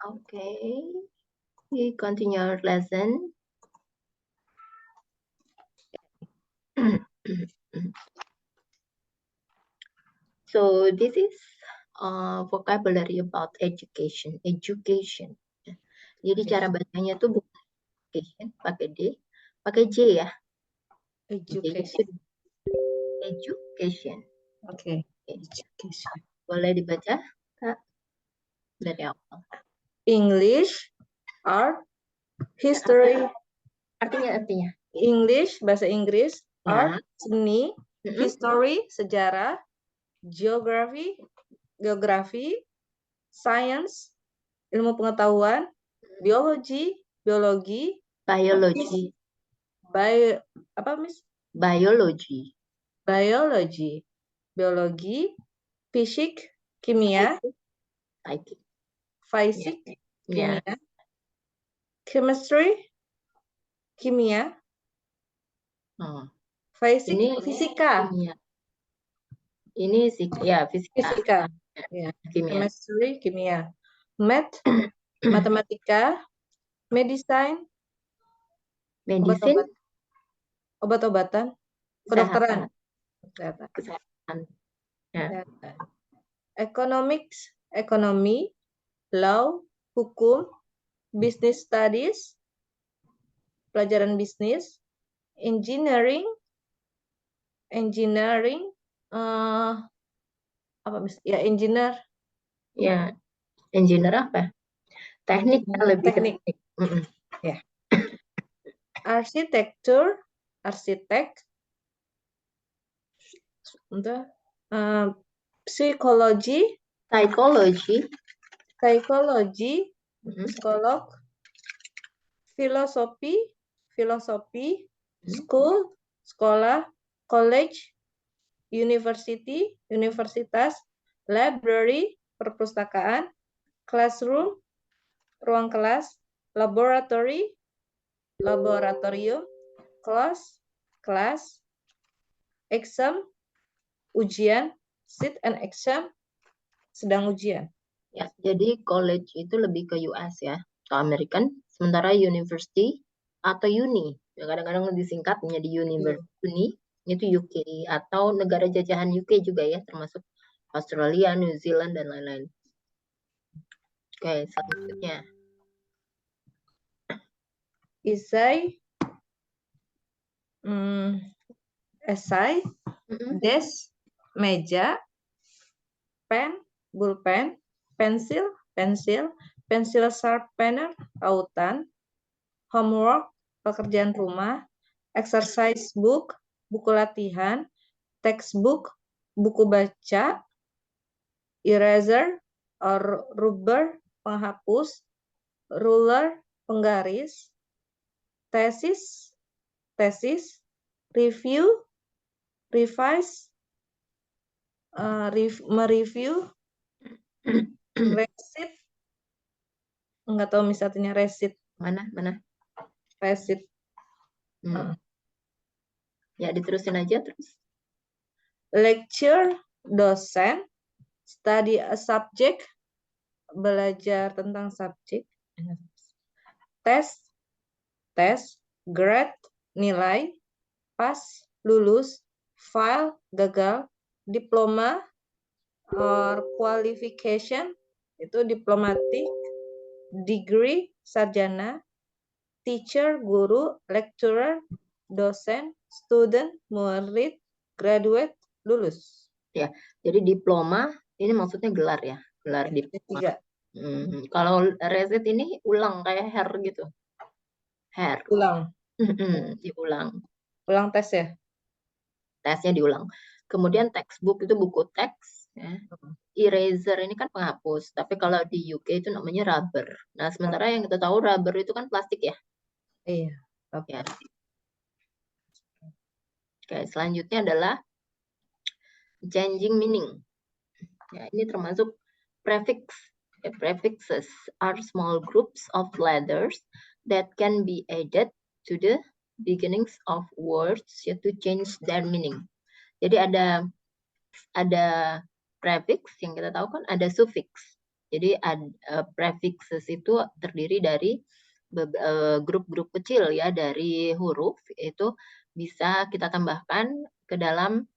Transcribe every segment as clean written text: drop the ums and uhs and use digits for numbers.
Okay, we continue our lesson. So this is vocabulary about education. Education. Jadi cara bacanya tuh bukan education, pakai D, pakai J ya. Education. Education. Oke. Education. Boleh dibaca, Kak? Dari awal. English, art, history. Artinya. English, bahasa Inggris, Ya. art, seni, history, sejarah, geography, science, ilmu pengetahuan, biologi, Biology. Biologi, fisik, kimia, fisik, kimia, chemistry, kimia, fisika. Ini fisika. Ya. Chemistry, kimia. Math, matematika, medicine, obat-obatan, kedokteran, kesehatan. Economics, ekonomi, law, hukum, business studies, pelajaran bisnis, engineering, engineer. Ya, engineer apa? Teknik. Teknik. Ya. Arsitektur, arsitek. Psikologi, psikolog, filosofi, school, sekolah, college, university, universitas, library, perpustakaan, classroom, ruang kelas, laboratory, laboratorium, class, kelas, exam, ujian, sit and exam, sedang ujian. Ya, jadi college itu lebih ke US ya, atau American, sementara university atau uni, kadang-kadang disingkat menjadi uni, itu UK atau negara jajahan UK juga ya, termasuk Australia, New Zealand, dan lain-lain. Oke, selanjutnya. Esai, desk, meja, pen, pulpen, pensil, pensil sharpener, tautan, homework, pekerjaan rumah, exercise book, buku latihan, textbook, buku baca, eraser or rubber, penghapus, ruler, penggaris, tesis, review, revise, mereview, receipt, nggak tahu misalnya receipt. Mana? Receipt. Ya, diterusin aja terus. Lecture, dosen, study a subject, belajar tentang subjek. Tes, grade, nilai, pass, lulus, file, gagal, diploma, or qualification, itu diplomatik, degree, sarjana, teacher, guru, lecturer, dosen, student, murid, graduate, lulus. Ya, jadi diploma ini maksudnya gelar ya, gelar diploma. Kalau receipt ini ulang kayak hair gitu. Ulang. Diulang. Ulang tes ya? Tesnya diulang. Kemudian textbook itu buku teks. Ya. Eraser ini kan penghapus. Tapi kalau di UK itu namanya rubber. Nah, sementara yang kita tahu rubber itu kan plastik ya? Iya. Ya. Oke, selanjutnya adalah changing meaning. Ya, ini termasuk prefix. Prefixes are small groups of letters that can be added to the beginnings of words to change their meaning. Jadi ada prefix yang kita tahu kan ada suffix. Jadi prefixes itu terdiri dari grup-grup kecil ya dari huruf, itu bisa kita tambahkan ke dalam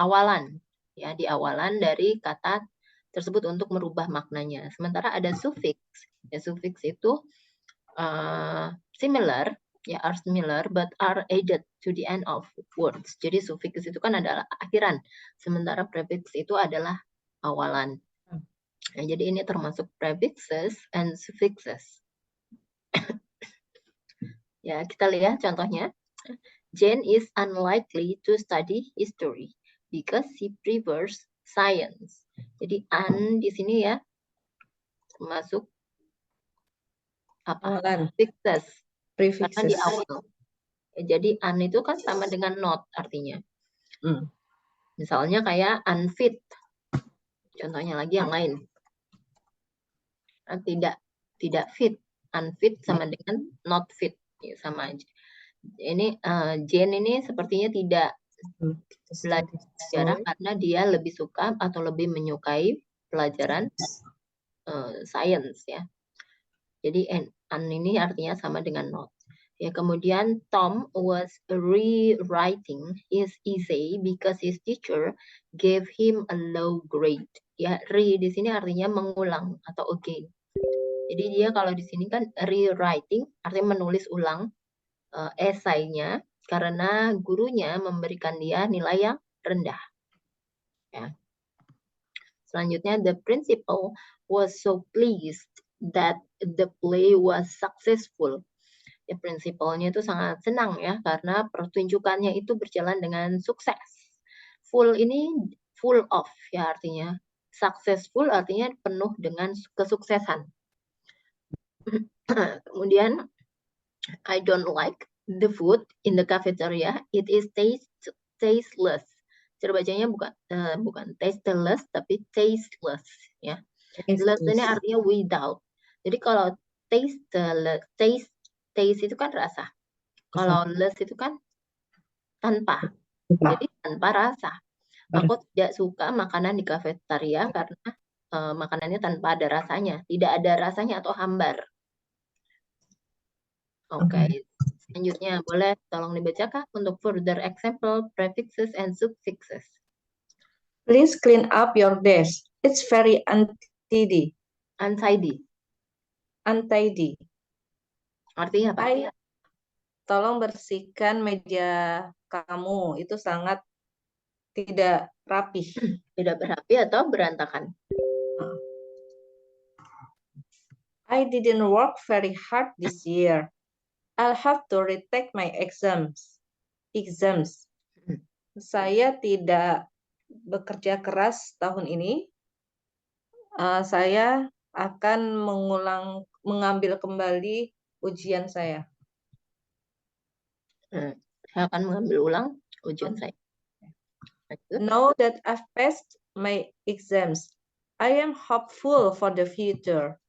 awalan ya, di awalan dari kata tersebut untuk merubah maknanya. Sementara ada suffix. Ya, suffix itu similar ya, are similar but are added to the end of words. Jadi suffix itu kan adalah akhiran, sementara prefix itu adalah awalan. Nah, jadi ini termasuk prefixes and suffixes. Ya, kita lihat contohnya. Jane is unlikely to study history because she prefers science. Jadi di sini ya termasuk apa? Awalan. Prefixes. Karena di Prefixes. awal. Jadi itu kan sama dengan not artinya. Misalnya kayak unfit. Contohnya lagi yang lain. Tidak fit. Unfit sama dengan not fit. Ya, sama aja. Ini Jane ini sepertinya tidak belajar sejarah karena dia lebih suka atau lebih menyukai pelajaran science ya. Jadi ini artinya sama dengan not. Ya, kemudian Tom was rewriting his essay because his teacher gave him a low grade. Ya, di sini artinya mengulang atau again. Jadi dia kalau di sini kan rewriting artinya menulis ulang esainya karena gurunya memberikan dia nilai yang rendah. Ya. Selanjutnya, the principal was so pleased that the play was successful. Ya, prinsipalnya itu sangat senang ya karena pertunjukannya itu berjalan dengan sukses. Full ini full of ya artinya. Successful artinya penuh dengan kesuksesan. Kemudian I don't like the food in the cafeteria. It is tasteless. Cara bacanya bukan tasteless tapi tasteless ya. Less ini artinya without. Jadi kalau taste itu kan rasa. Kalau less itu kan tanpa. Jadi tanpa rasa. Aku tidak suka makanan di kafetaria karena makanannya tanpa ada rasanya. Tidak ada rasanya atau hambar. Oke. Selanjutnya, boleh tolong dibacakan untuk further example, prefixes and suffixes. Please clean up your desk. It's very untidy. Untidy. Untidy. Artinya apa? Tolong bersihkan meja kamu. Itu sangat tidak rapi. Tidak berapi atau berantakan. I didn't work very hard this year. I'll have to retake my exams. Saya tidak bekerja keras tahun ini. Saya akan mengambil kembali ujian saya. Saya akan mengambil ulang ujian saya. Now that I've passed my exams, I am hopeful for the future.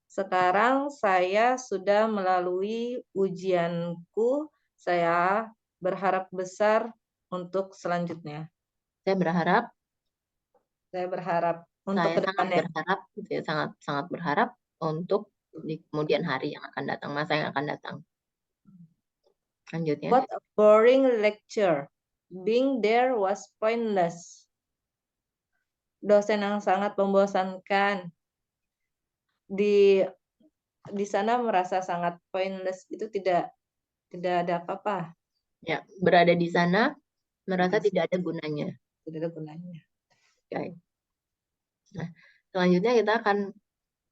Sekarang saya sudah melalui ujianku, saya berharap besar untuk selanjutnya. Saya berharap untuk kedepannya. sangat berharap untuk di kemudian hari yang akan datang, masa yang akan datang. Lanjutnya. What a boring lecture. Being there was pointless. Dosen yang sangat membosankan. Di sana merasa sangat pointless, itu tidak ada apa-apa. Ya, berada di sana merasa tidak ada gunanya. Tidak ada gunanya. Okay. Nah, selanjutnya kita akan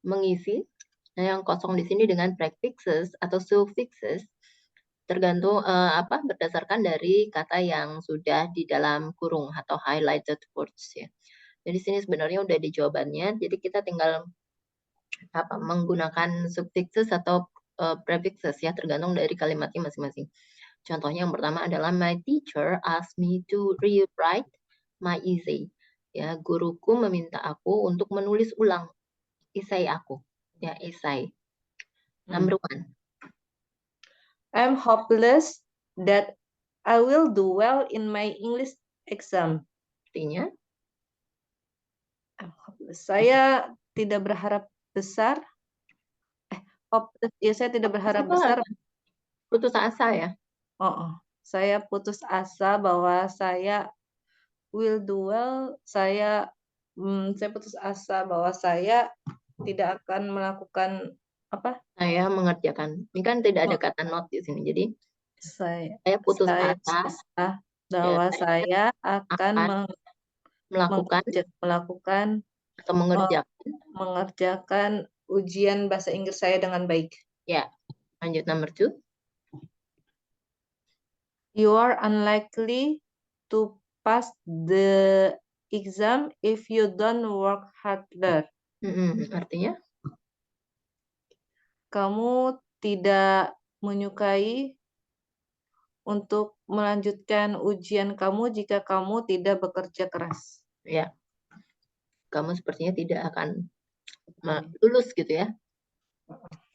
mengisi yang kosong di sini dengan prefixes atau suffixes, tergantung berdasarkan dari kata yang sudah di dalam kurung atau highlighted words ya. Jadi sini sebenarnya udah di jawabannya. Jadi kita tinggal menggunakan suffixes atau prefixes ya, tergantung dari kalimatnya masing-masing. Contohnya yang pertama adalah my teacher asked me to rewrite my essay. Ya, guruku meminta aku untuk menulis ulang esai aku. Ya, esai. Number 1. I'm hopeless that I will do well in my English exam. Artinya? Saya tidak berharap besar. Saya tidak berharap Apa? besar. Putus asa ya. Saya putus asa bahwa saya will do well. Saya putus asa bahwa saya tidak akan melakukan apa? Saya mengerjakan. Ini kan tidak ada kata not di sini. Jadi Saya putus saya asa bahwa ya, saya akan melakukan atau mengerjakan ujian bahasa Inggris saya dengan baik. Ya, lanjut number 2. You are unlikely to pass the exam if you don't work harder. Artinya? Kamu tidak menyukai untuk melanjutkan ujian kamu jika kamu tidak bekerja keras. Ya, kamu sepertinya tidak akan lulus gitu ya.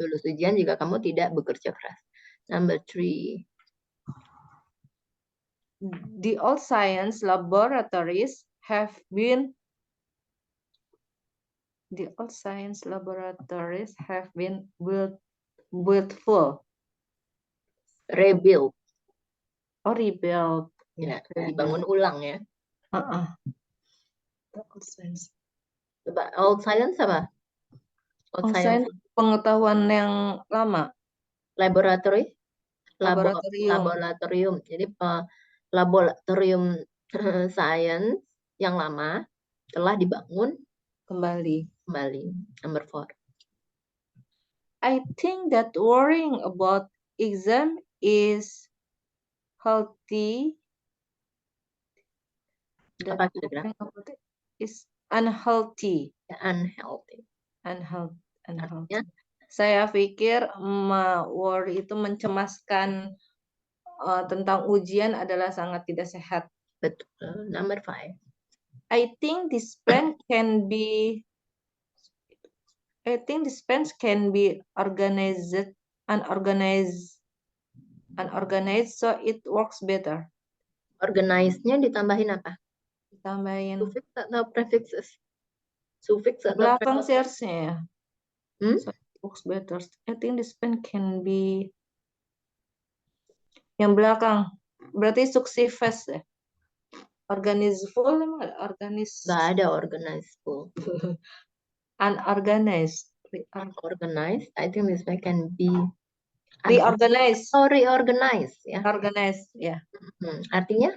Lulus ujian jika kamu tidak bekerja keras. Number 3. The old science laboratories have been built full. Rebuilt. Rebuilt. Ya, dibangun ulang ya. Old science apa? Old science pengetahuan yang lama. Laboratorium. Jadi laboratorium science yang lama telah dibangun kembali. Number 4. I think that worrying about exam is healthy. Apa kira-kira? Is unhealthy. Unhealthy. Saya pikir worry itu mencemaskan tentang ujian adalah sangat tidak sehat. Betul. Number 5. I think this plan can be organized so it works better. Organize-nya ditambahin apa? Ditambahin suffix atau prefixes? Suffix atau belakang series-nya ya. So it works better. I think this plan can be yang belakang. Berarti successful ya. Organizeful emang nggak ada organizeful. Unorganized. Unorganized. I think this way can be reorganized. Reorganized ya. Organized ya. Artinya?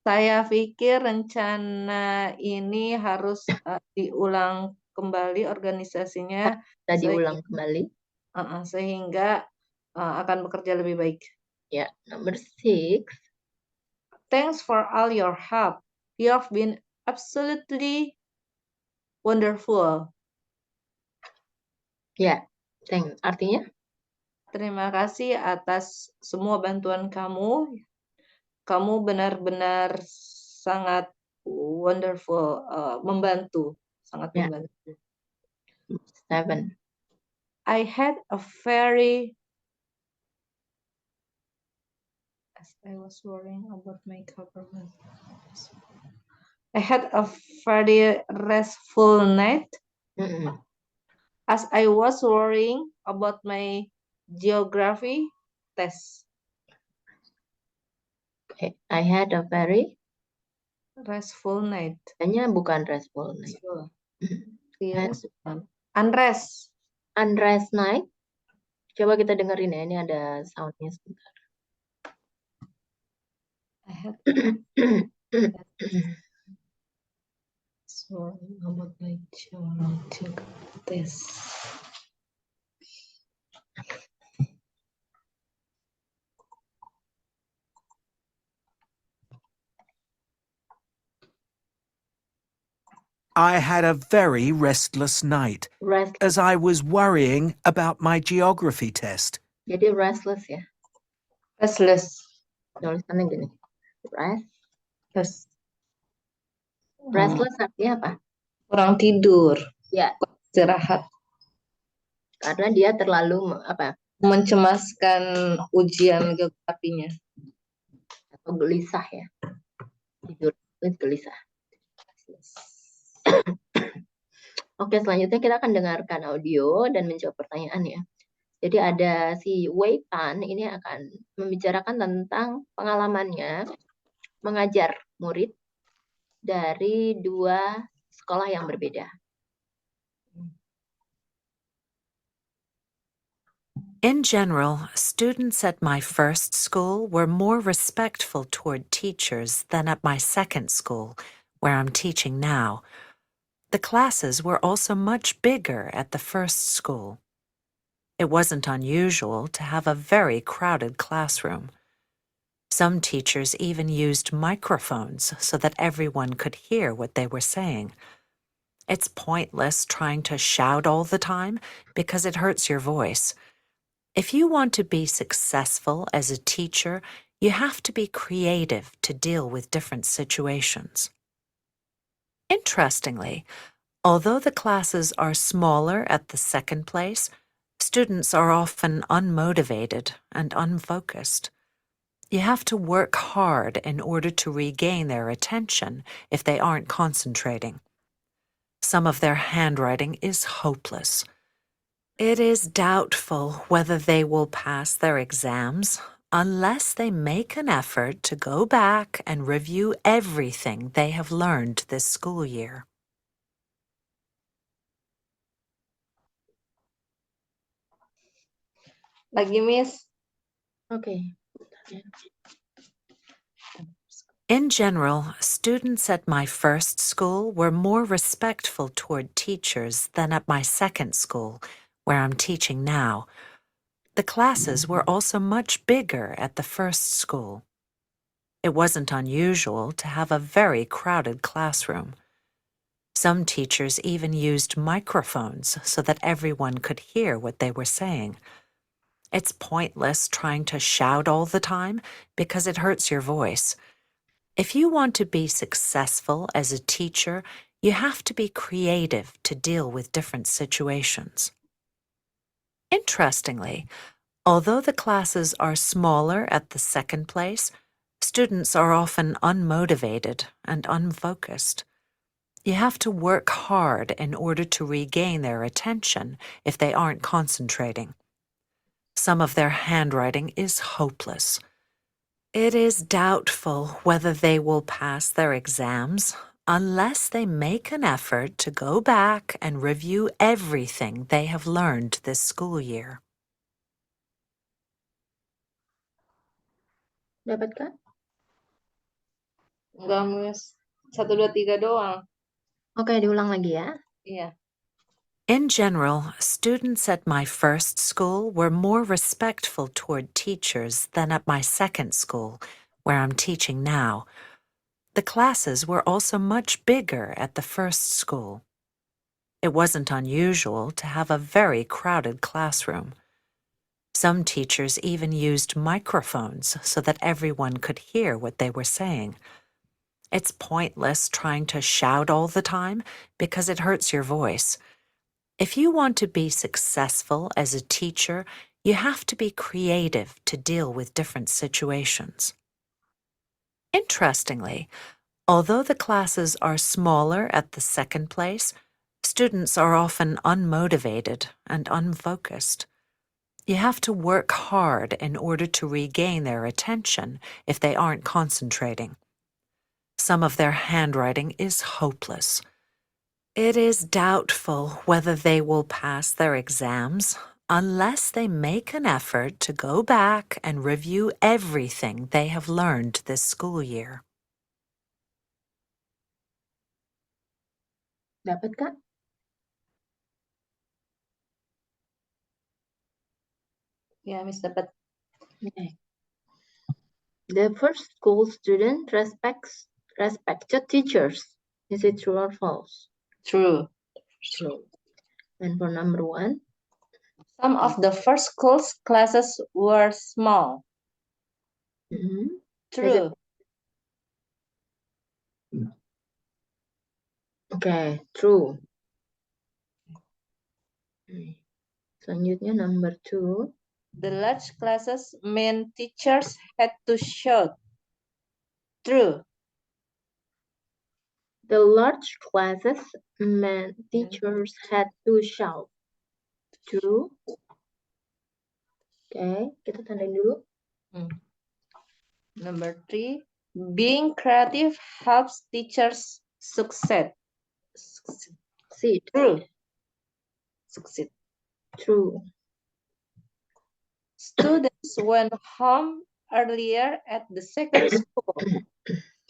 Saya pikir rencana ini harus diulang kembali organisasinya. Diulang kembali. Sehingga akan bekerja lebih baik. Ya, number 6. Thanks for all your help. You have been absolutely wonderful. Ya, thanks. Artinya? Terima kasih atas semua bantuan kamu. Kamu benar-benar sangat wonderful, membantu, sangat membantu. 7. I had a very I was worrying about my government. I had a very restful night as I was worrying about my geography test. Okay. I had a very restful night. Kayaknya bukan restful night. Unrest. Unrest night. Coba kita dengerin ya, ini ada soundnya sebentar. I had worrying about my geography test. I had a very restless night as I was worrying about my geography test. Jadi restless ya? Restless. Tulisannya gini. Restless. Restless artinya apa? Kurang tidur. Ya. Istirahat. Karena dia terlalu mencemaskan ujian geografinya. Atau gelisah ya. Tidur gelisah. Oke, selanjutnya kita akan dengarkan audio dan menjawab pertanyaan ya. Jadi ada si Wei Pan ini akan membicarakan tentang pengalamannya mengajar murid dari dua sekolah yang berbeda. In general, students at my first school were more respectful toward teachers than at my second school, where I'm teaching now. The classes were also much bigger at the first school. It wasn't unusual to have a very crowded classroom. Some teachers even used microphones so that everyone could hear what they were saying. It's pointless trying to shout all the time because it hurts your voice. If you want to be successful as a teacher, you have to be creative to deal with different situations. Interestingly, although the classes are smaller at the second place, students are often unmotivated and unfocused. You have to work hard in order to regain their attention if they aren't concentrating. Some of their handwriting is hopeless. It is doubtful whether they will pass their exams unless they make an effort to go back and review everything they have learned this school year. Lagi, Miss. Oke. In general, students at my first school were more respectful toward teachers than at my second school, where I'm teaching now. The classes were also much bigger at the first school. It wasn't unusual to have a very crowded classroom. Some teachers even used microphones so that everyone could hear what they were saying. It's pointless trying to shout all the time because it hurts your voice. If you want to be successful as a teacher, you have to be creative to deal with different situations. Interestingly, although the classes are smaller at the second place, students are often unmotivated and unfocused. You have to work hard in order to regain their attention if they aren't concentrating. Some of their handwriting is hopeless. It is doubtful whether they will pass their exams unless they make an effort to go back and review everything they have learned this school year. Dapat Kak? Enggak, Miss. 1, 2, 3 doang. Oke, diulang lagi ya. Iya. In general, students at my first school were more respectful toward teachers than at my second school, where I'm teaching now. The classes were also much bigger at the first school. It wasn't unusual to have a very crowded classroom. Some teachers even used microphones so that everyone could hear what they were saying. It's pointless trying to shout all the time because it hurts your voice. If you want to be successful as a teacher, you have to be creative to deal with different situations. Interestingly, although the classes are smaller at the second place, students are often unmotivated and unfocused. You have to work hard in order to regain their attention if they aren't concentrating. Some of their handwriting is hopeless. It is doubtful whether they will pass their exams unless they make an effort to go back and review everything they have learned this school year. Dapat Kak? Ya, Miss, dapat. Okay. The first school student respected teachers. Is it true or false? True. True. And for number 1? Some of the first school's classes were small. True. Okay, true. Selanjutnya number 2. The large classes meant teachers had to shout. True. The large classes meant teachers had to shout. True. Oke, kita tandain dulu. Number 3, being creative helps teachers succeed. Succeed. True. Succeed. True. Students went home earlier at the second school.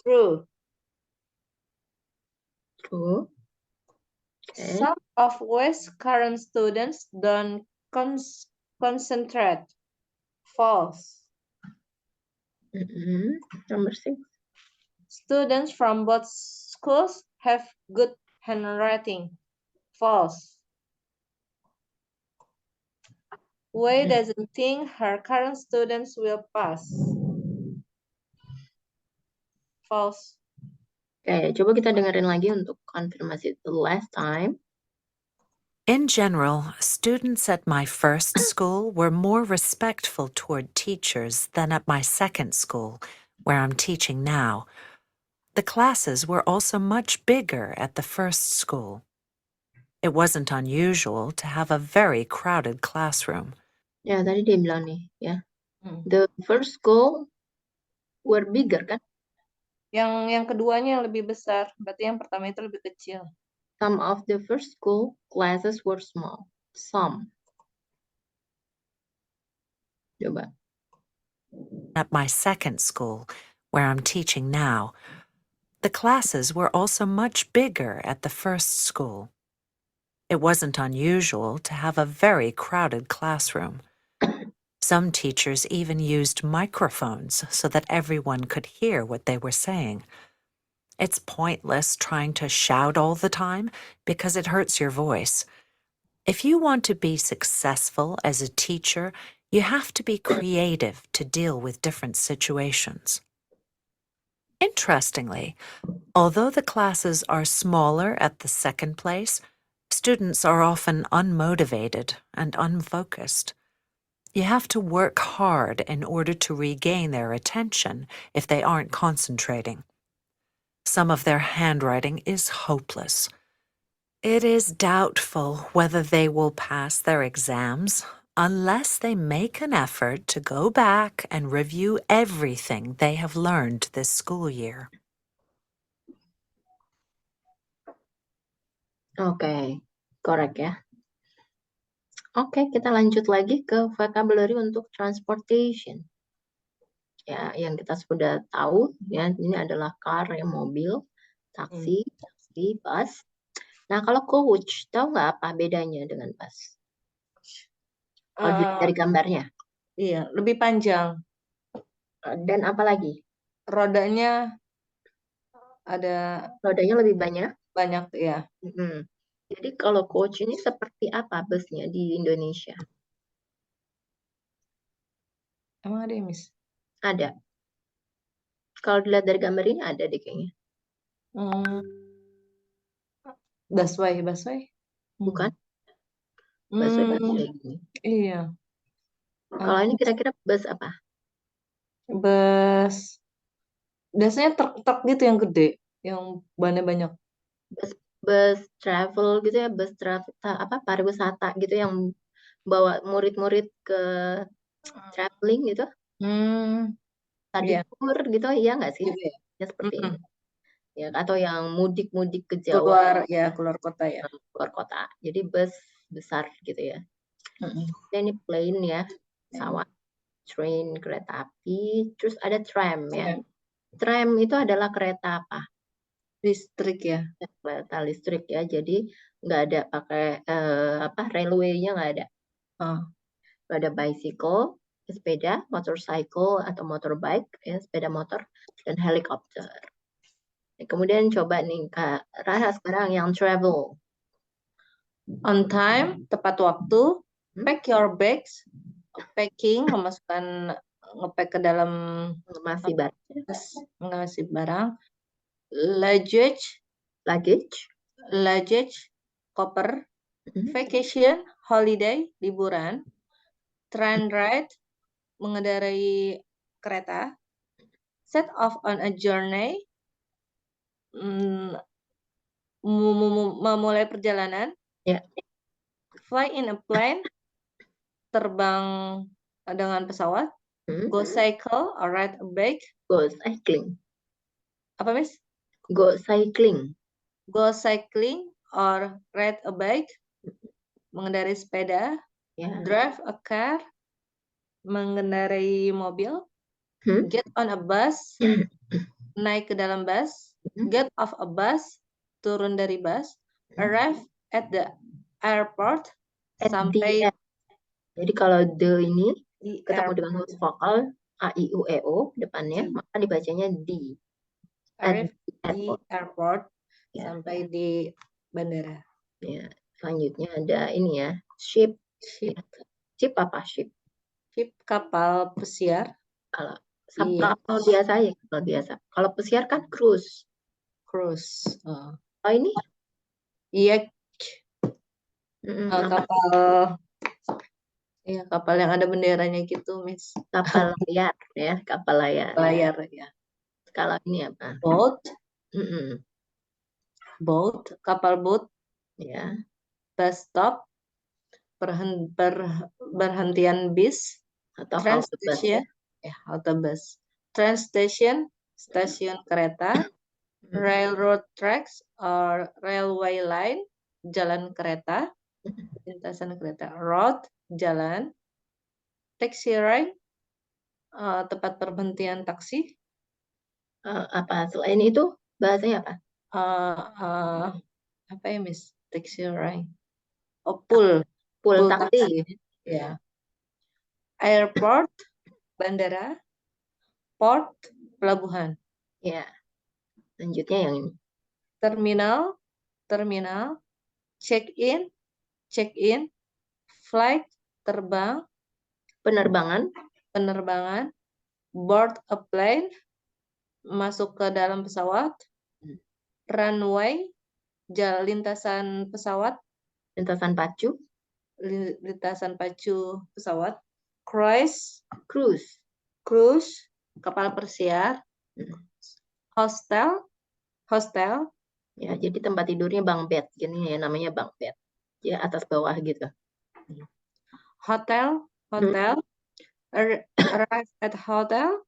True. True. Okay. Some of West current students don't concentrate. False. Number 6. Students from both schools have good handwriting. False. Wei doesn't think her current students will pass. False. Oke, coba kita dengerin lagi untuk konfirmasi the last time. In general, students at my first school were more respectful toward teachers than at my second school, where I'm teaching now. The classes were also much bigger at the first school. It wasn't unusual to have a very crowded classroom. Ya, tadi dia bilang nih, ya. The first school were bigger, kan? Yang keduanya yang lebih besar, berarti yang pertama itu lebih kecil. Some of the first school classes were small. Some. Coba. At my second school, where I'm teaching now, the classes were also much bigger at the first school. It wasn't unusual to have a very crowded classroom. Some teachers even used microphones so that everyone could hear what they were saying. It's pointless trying to shout all the time because it hurts your voice. If you want to be successful as a teacher, you have to be creative to deal with different situations. Interestingly, although the classes are smaller at the second place, students are often unmotivated and unfocused. You have to work hard in order to regain their attention if they aren't concentrating. Some of their handwriting is hopeless. It is doubtful whether they will pass their exams unless they make an effort to go back and review everything they have learned this school year. Oke, correct ya. Oke, kita lanjut lagi ke vocabulary untuk transportation. Ya, yang kita sudah tahu ya, ini adalah car ya, mobil, taksi, bus. Nah, kalau coach, tahu nggak apa bedanya dengan bus? Kalau dilihat dari gambarnya. Iya, lebih panjang. Dan apa lagi? Rodanya lebih banyak. Banyak ya. Jadi kalau coach ini seperti apa busnya di Indonesia? Emang ada ya, Miss? Ada. Kalau dilihat dari gambar ini ada deh kayaknya. Busway. Bukan? Busway gini. Iya. Kalau ini kira-kira bus apa? Bus. Biasanya truk gitu yang gede, yang bannya banyak. Bus travel gitu ya, bus travel pariwisata gitu yang bawa murid-murid ke traveling gitu. Tadi tour gitu ya nggak sih? Ya seperti ini. Ya, atau yang mudik-mudik ke Jawa. Keluar kota ya. Keluar kota. Jadi bus besar gitu ya. Dan ini plane ya, pesawat, train, kereta api, terus ada tram ya. Tram itu adalah kereta apa? Listrik ya. Kereta listrik ya. Jadi nggak ada pakai railway-nya nggak ada. Ada bicycle, sepeda, motorcycle atau motorbike, ya, sepeda motor, dan helikopter. Kemudian coba nih Kak Rara sekarang yang travel. On time, tepat waktu. Pack your bags. Packing, ngepack ke dalam mengasih barang. Luggage, koper. Vacation, holiday, liburan. Train ride, mengendarai kereta. Set off on a journey, memulai perjalanan. Ya. Fly in a plane, terbang dengan pesawat. Go cycle or ride a bike. Go cycling. Apa, Miss? Go cycling. Go cycling or ride a bike. Mengendarai sepeda. Ya. Drive a car. Mengendarai mobil. Get on a bus. Naik ke dalam bus. Get off a bus. Turun dari bus. Arrive at the airport. Sampai jadi kalau the ini di ketemu dengan huruf vokal a i u e o depannya, maka dibacanya di. Arrive di airport. Ya. Sampai di bandara. Ya. Selanjutnya ada ini ya, ship. Ship. Ya. Ship apa? Ship. Ship kapal pesiar. Kalau Iya. kapal biasa ya, kapal biasa. Kalau pesiar kan cruise. Cruise. Oh ini? Iya. Apa? Kapal yang ada benderanya gitu, Miss. Kapal layar ya, kapal layar. Layar ya. Kalau ini apa? Boat. Boat, kapal boat. Ya. Bus stop. Berhentian bis. Atau Train halte bus. station. Halte bus. Train station, stasiun kereta. Railroad tracks or railway line, jalan kereta. Lintasan kereta. Road, jalan. Taxi ride, tempat perhentian taksi. Apa selain itu bahasanya apa? Apa ya, Miss? Taxi ride. Pool taksi. Ya. Airport, bandara. Port, pelabuhan. Ya. Selanjutnya yang ini. Terminal. Check-in. Flight, terbang. Penerbangan. Board a plane, masuk ke dalam pesawat. Runway, lintasan pesawat. Lintasan pacu pesawat. Cruise, kapal pesiar. Hostel. Ya, jadi tempat tidurnya bunk bed, gini ya, namanya bunk bed. Ya, atas bawah gitu. Hotel. Arrive at hotel.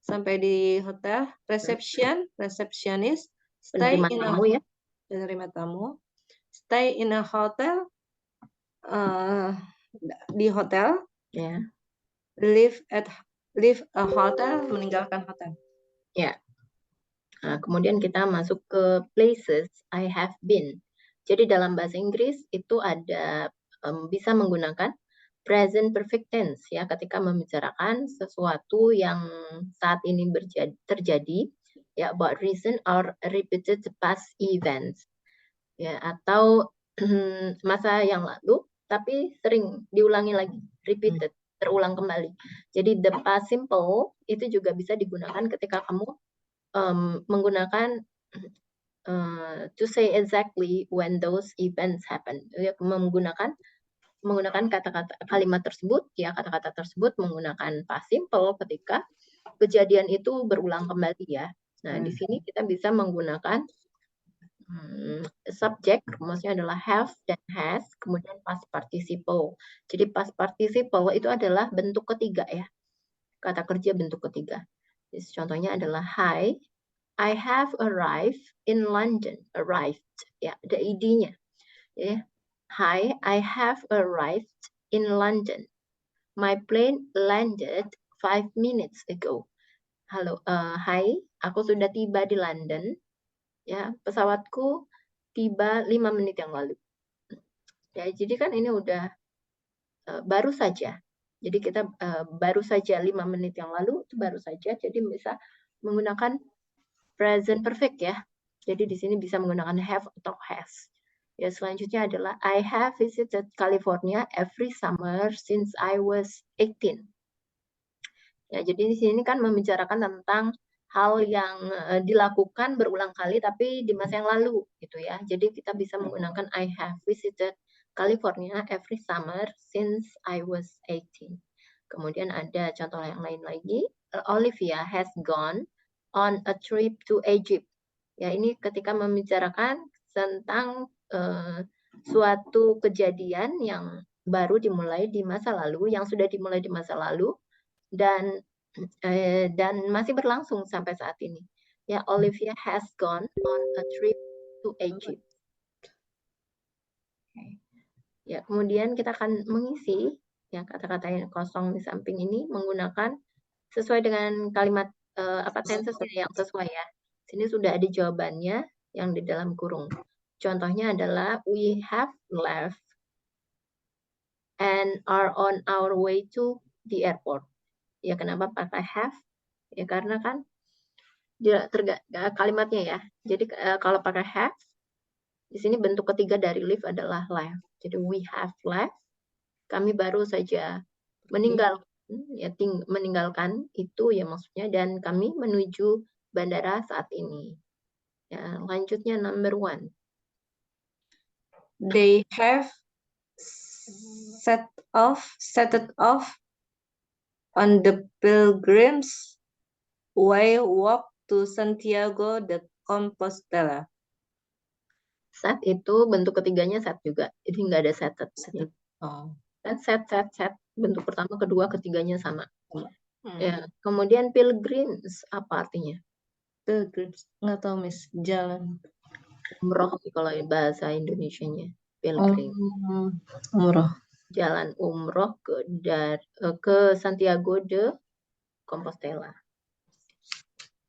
Sampai di hotel. Receptionist. Penerima tamu. Stay in a hotel. Di hotel. Ya. Leave a hotel. Meninggalkan hotel. Ya. Nah, kemudian kita masuk ke places I have been. Jadi dalam bahasa Inggris itu ada bisa menggunakan present perfect tense ya ketika membicarakan sesuatu yang saat ini terjadi ya, about recent or repeated past events ya, atau masa yang lalu tapi sering diulangi lagi, repeated, terulang kembali. Jadi the past simple itu juga bisa digunakan ketika kamu menggunakan to say exactly when those events happen. Ya, menggunakan kata-kata kalimat tersebut ya, kata-kata tersebut menggunakan past simple ketika kejadian itu berulang kembali ya. Nah, di sini kita bisa menggunakan subjek, maksudnya adalah have dan has, kemudian past participle. Jadi past participle itu adalah bentuk ketiga ya. Kata kerja bentuk ketiga. Jadi, contohnya adalah hi, I have arrived in London. Arrived ya, ada id-nya. Ya. Hi, I have arrived in London. My plane landed 5 minutes ago. Halo, hai, aku sudah tiba di London. Ya, pesawatku tiba 5 menit yang lalu. Ya, jadi kan ini udah baru saja. Jadi kita baru saja 5 menit yang lalu, itu baru saja. Jadi bisa menggunakan present perfect ya. Jadi di sini bisa menggunakan have atau has. Ya, selanjutnya adalah I have visited California every summer since I was 18. Ya, jadi di sini kan membicarakan tentang hal yang dilakukan berulang kali tapi di masa yang lalu gitu ya. Jadi kita bisa menggunakan I have visited California every summer since I was 18. Kemudian ada contoh yang lain lagi. Olivia has gone on a trip to Egypt. Ya, ini ketika membicarakan tentang suatu kejadian yang baru dimulai di masa lalu, yang sudah dimulai di masa lalu, dan masih berlangsung sampai saat ini. Ya, Olivia has gone on a trip to Egypt. Ya, kemudian kita akan mengisi ya kata-kata yang kosong di samping ini menggunakan sesuai dengan kalimat tenses yang sesuai ya. Sini sudah ada jawabannya yang di dalam kurung. Contohnya adalah we have left and are on our way to the airport. Ya, kenapa pakai have? Ya karena kan kalimatnya ya. Jadi kalau pakai have, di sini bentuk ketiga dari leave adalah left. Jadi we have left, kami baru saja meninggalkan itu ya maksudnya, dan kami menuju bandara saat ini. Ya, lanjutnya number 1. They have set off on the pilgrim's way walk to Santiago de Compostela. Set itu bentuk ketiganya set juga, jadi nggak ada setted. Oh. Set. Bentuk pertama, kedua, ketiganya sama. Ya, kemudian pilgrims apa artinya? Pilgrims, nggak tahu Miss. Jalan. Umroh kalau bahasa Indonesianya. Pilgrim. Umroh. Jalan umroh ke Santiago de Compostela.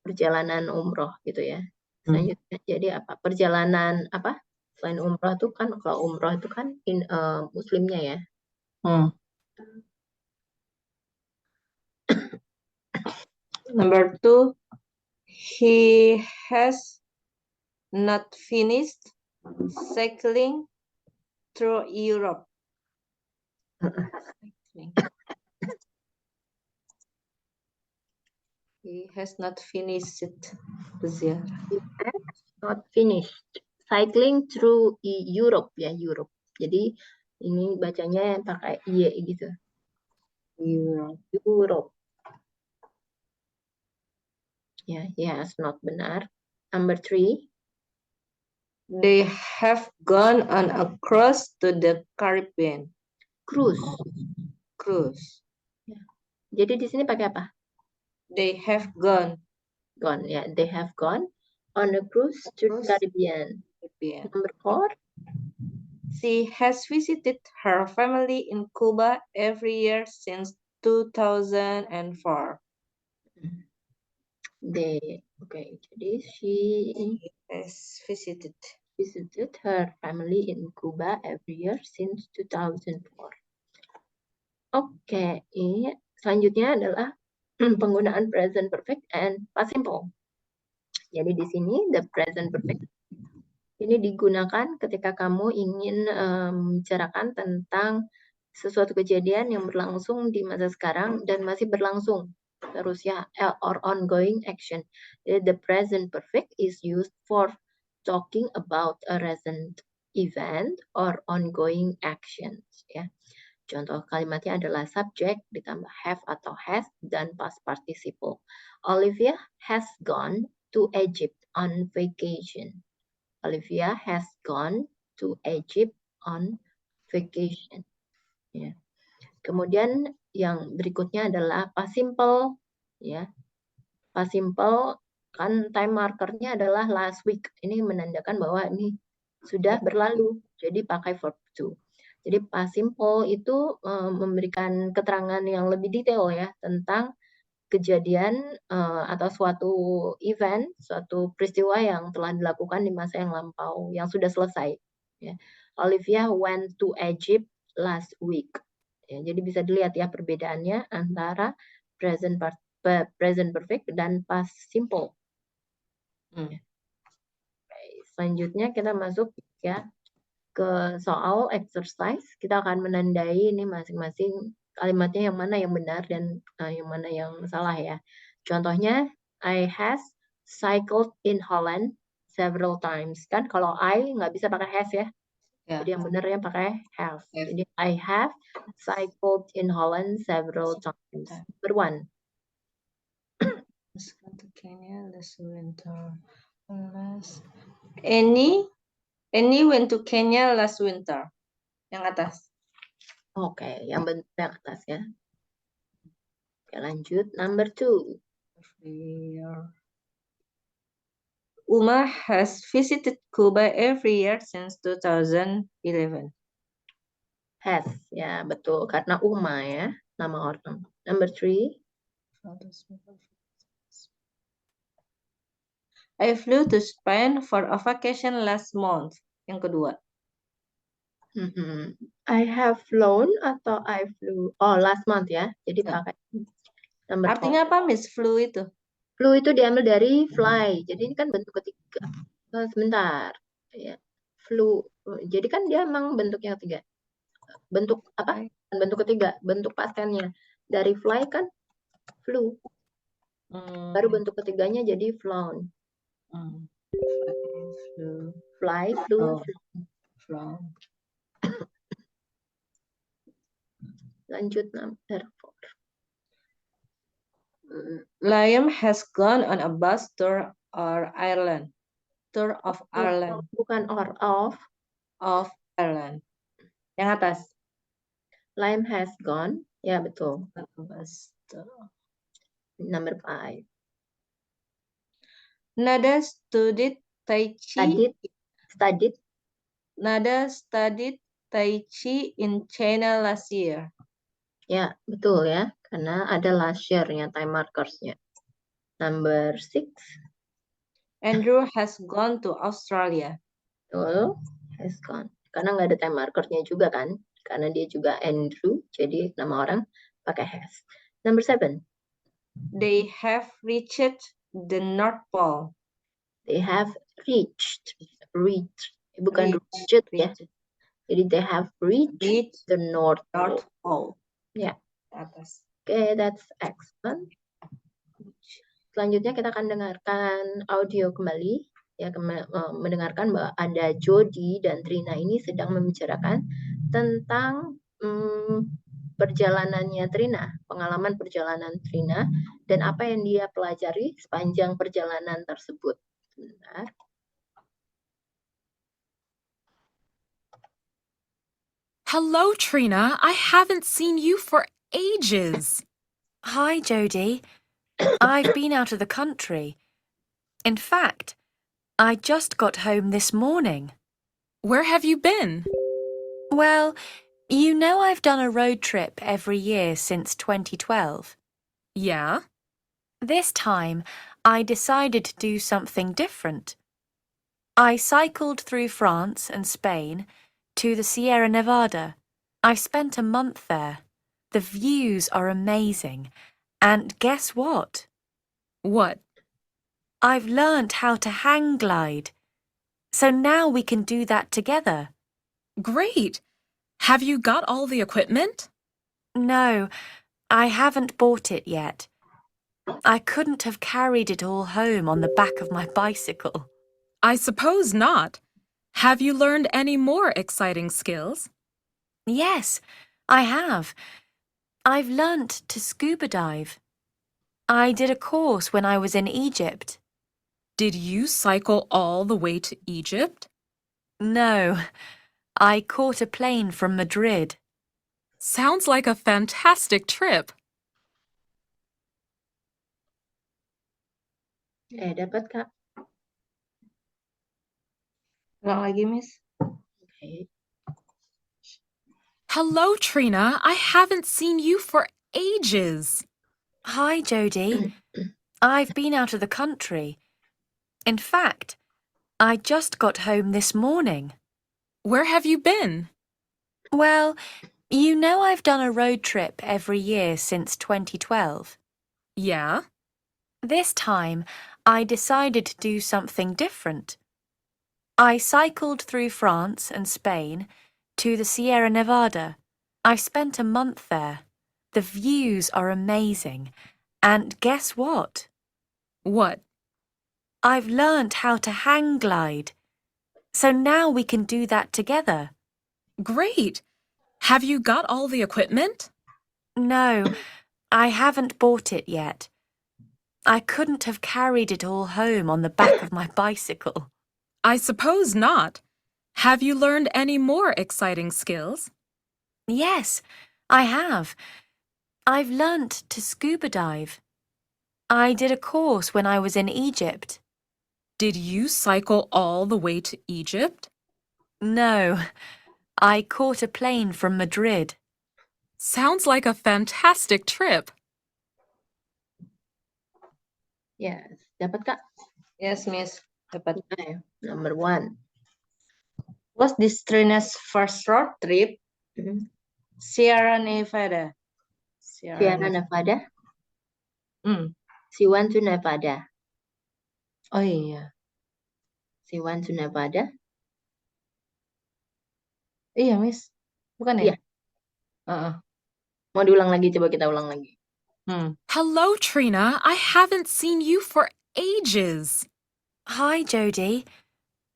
Perjalanan umroh gitu ya. Selanjutnya jadi apa? Perjalanan apa? Selain umroh itu kan, kalau umroh itu kan muslimnya ya. Number 2, he has not finished cycling through Europe. He has not finished it. He has not finished cycling through Europe ya, Europe. Jadi ini bacanya pakai y gitu. Europe. Ya, yes, not benar. Number 3. They have gone on a cruise to the Caribbean. Cruise. Ya. Jadi di sini pakai apa? They have gone. Gone, ya. They have gone on a cruise to the Caribbean. Number 4. She has visited her family in Cuba every year since 2004. Jadi she has visited her family in Cuba every year since 2004. Ini selanjutnya adalah penggunaan present perfect and past simple. Jadi di sini the present perfect ini digunakan ketika kamu ingin membicarakan tentang sesuatu kejadian yang berlangsung di masa sekarang dan masih berlangsung terus ya, or ongoing action. Jadi the present perfect is used for talking about a recent event or ongoing actions ya. Contoh kalimatnya adalah subject ditambah have atau has dan past participle. Olivia has gone to Egypt on vacation. Olivia has gone to Egypt on vacation. Ya. Kemudian yang berikutnya adalah past simple. Ya. Past simple kan time markernya adalah last week. Ini menandakan bahwa ini sudah berlalu. Jadi pakai verb to. Jadi past simple itu memberikan keterangan yang lebih detail ya tentang kejadian atau suatu event, suatu peristiwa yang telah dilakukan di masa yang lampau, yang sudah selesai. Ya. Olivia went to Egypt last week. Ya, jadi bisa dilihat ya perbedaannya antara present perfect dan past simple. Ya. Selanjutnya kita masuk ya ke soal exercise. Kita akan menandai ini masing-masing kalimatnya yang mana yang benar dan yang mana yang salah ya. Contohnya, I has cycled in Holland several times. Kan kalau I nggak bisa pakai has ya. Jadi yang benarnya pakai have. Jadi I have cycled in Holland several times. Number 1. Any Annie went to Kenya last winter. Yang atas. Oke, yang bentuknya atas ya. Oke, lanjut. Number 2. Uma has visited Cuba every year since 2011. Has, ya betul. Karena Uma ya, nama orang. Number 3. I flew to Spain for a vacation last month. Yang kedua. I have flown atau I flew. Oh, last month ya. Jadi Ya. pakai number 4. Artinya apa, Miss, flew itu? Flew itu diambil dari fly. Jadi ini kan bentuk ketiga. Sebentar. Ya. Flew. Jadi kan dia emang bentuk yang ketiga. Bentuk apa? Bentuk ketiga. Bentuk pastennya. Dari fly kan flew. Baru bentuk ketiganya jadi flown. Fly, flew, Flown. Lanjut number 4. Liam has gone on a bus tour or Ireland. Tour of Ireland. Bukan or of. Of Ireland. Yang atas. Liam has gone. Ya, betul. Bus tour. Number 5. Nada studied Tai Chi. Studied. Nada studied Tai Chi in China last year. Ya, betul ya. Karena ada last year-nya, time markers-nya. Number 6. Andrew has gone to Australia. Betul. Has gone. Karena nggak ada time marker-nya juga kan. Karena dia juga Andrew. Jadi nama orang pakai has. Number 7. They have reached the North Pole. They have reached. Bukan reached ya. Jadi they have reached the North Pole. Ya. Atas. Oke, that's excellent. Selanjutnya kita akan dengarkan audio kembali. Ya, mendengarkan bahwa ada Jody dan Trina ini sedang membicarakan tentang perjalanannya Trina, pengalaman perjalanan Trina, dan apa yang dia pelajari sepanjang perjalanan tersebut. Sebentar. Hello, Trina. I haven't seen you for ages. Hi, Jody. I've been out of the country. In fact, I just got home this morning. Where have you been? Well, you know I've done a road trip every year since 2012. Yeah? This time, I decided to do something different. I cycled through France and Spain to the Sierra Nevada. I spent a month there. The views are amazing. And guess what? What? I've learnt how to hang glide. So now we can do that together. Great! Have you got all the equipment? No, I haven't bought it yet. I couldn't have carried it all home on the back of my bicycle. I suppose not. Have you learned any more exciting skills? Yes, I have. I've learnt to scuba dive. I did a course when I was in Egypt. Did you cycle all the way to Egypt? No, I caught a plane from Madrid. Sounds like a fantastic trip. Dapat, Kak? Ulang lagi, Miss. Okay. Hello, Trina. I haven't seen you for ages. Hi, Jody. I've been out of the country. In fact, I just got home this morning. Where have you been? Well, you know I've done a road trip every year since 2012. Yeah? This time, I decided to do something different. I cycled through France and Spain to the Sierra Nevada. I spent a month there. The views are amazing. And guess what? What? I've learnt how to hang glide. So now we can do that together. Great! Have you got all the equipment? No, I haven't bought it yet. I couldn't have carried it all home on the back of my bicycle. I suppose not. Have you learned any more exciting skills? Yes, I have. I've learnt to scuba dive. I did a course when I was in Egypt. Did you cycle all the way to Egypt? No, I caught a plane from Madrid. Sounds like a fantastic trip. Yes, dapat Kak? Yes, Miss. Dapat. Okay. Number 1. Was this Trina's first road trip? Sierra Nevada. Sierra Nevada. She went to Nevada. Oh iya. She went to Nevada. Iya, Miss. Bukan ya? Iya. Mau diulang lagi? Coba kita ulang lagi. Hello, Trina. I haven't seen you for ages. Hi, Jodie.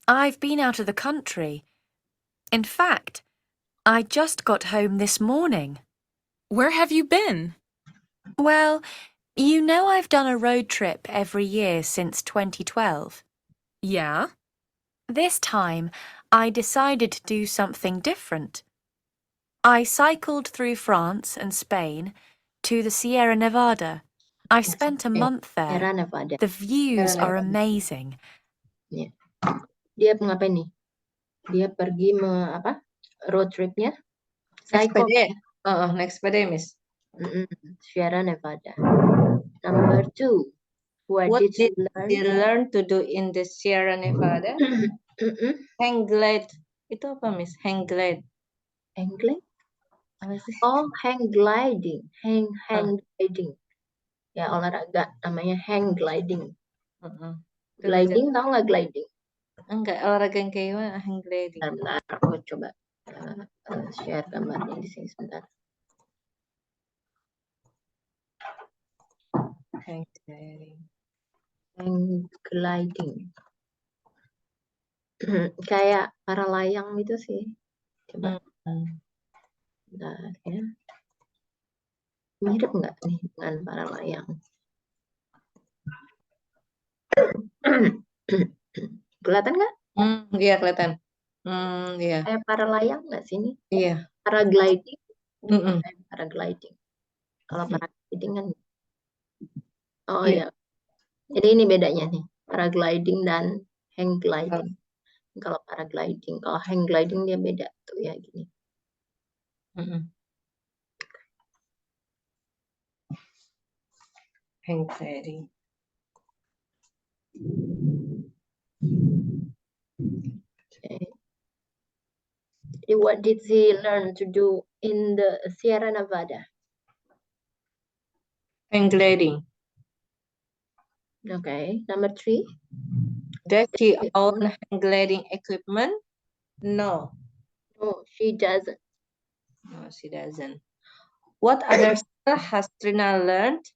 I've been out of the country. In fact, I just got home this morning. Where have you been? Well, you know I've done a road trip every year since 2012. Yeah? This time, I decided to do something different. I cycled through France and Spain to the Sierra Nevada. I spent a month there. Sierra Nevada. The views are amazing. Yeah. Dia ngapain nih? Dia pergi road tripnya? Cycle. Next day, Miss. Sierra Nevada. Number 2. What did you learn to do in the Sierra Nevada? Hang glide. Itu apa, Miss? Hang glide. Hang glide? Oh, hang gliding. Hang gliding. Ya, olahraga namanya hang gliding. Gliding, tahu nggak gliding? Enggak, olahraga yang kayak gimana? Hang gliding. Bentar, aku coba share gambarnya di sini sebentar. Hang gliding. Hang gliding. Kayak para layang gitu sih. Coba. Bentar ya. Mirip nggak nih dengan para layang? Kelihatan nggak? Iya, kelihatan. Iya. Kayak para layang nggak sih ini? Iya. Para gliding. Para gliding. Kalau para gliding kan. Oh iya. Jadi ini bedanya nih. Para gliding dan hang gliding. Kalau para gliding, kalau hang gliding dia beda tuh ya gini. Hang gliding. Okay. What did he learn to do in the Sierra Nevada? Hang gliding. Okay. Number 3. Does she own hang gliding equipment? No. No, she doesn't. No, she doesn't. What other skill has Trina learned?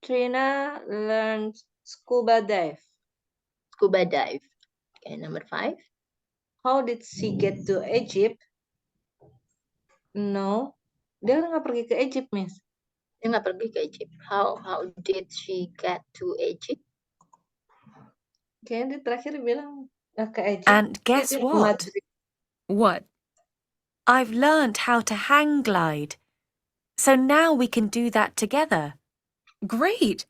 Trina learned scuba dive. Scuba dive. Okay, number 5. How did she get to Egypt? No. Dia nggak pergi ke Egypt, Miss. Dia nggak pergi ke Egypt. How did she get to Egypt? Kayaknya dia terakhir bilang ke Egypt. And guess what? What? I've learnt how to hang glide. So now we can do that together. Great!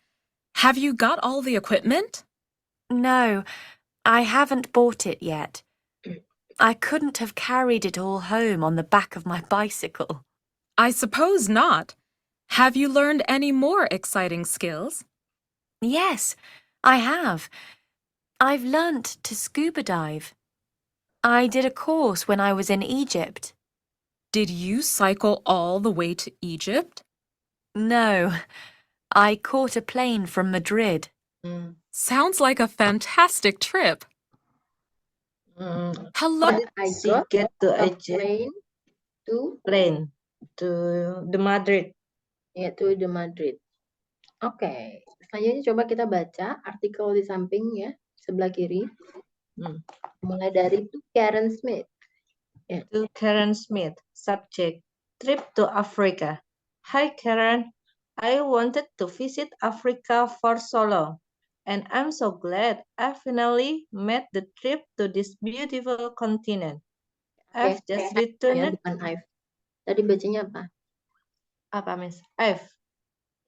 Have you got all the equipment? No, I haven't bought it yet. I couldn't have carried it all home on the back of my bicycle. I suppose not. Have you learned any more exciting skills? Yes, I have. I've learnt to scuba dive. I did a course when I was in Egypt. Did you cycle all the way to Egypt? No, I caught a plane from Madrid. Sounds like a fantastic trip. Hello. How did she get to Egypt? Plane to the Madrid. Ya, to the Madrid. Oke. Selanjutnya coba kita baca artikel di samping ya, sebelah kiri. Mulai dari to Karen Smith. Yeah. To Karen Smith. Subject, trip to Africa. Hi Karen, I wanted to visit Africa for so long. And I'm so glad I finally made the trip to this beautiful continent. I've just Ya, returned. bukan I've. Tadi bacanya apa? Apa, Miss? I've.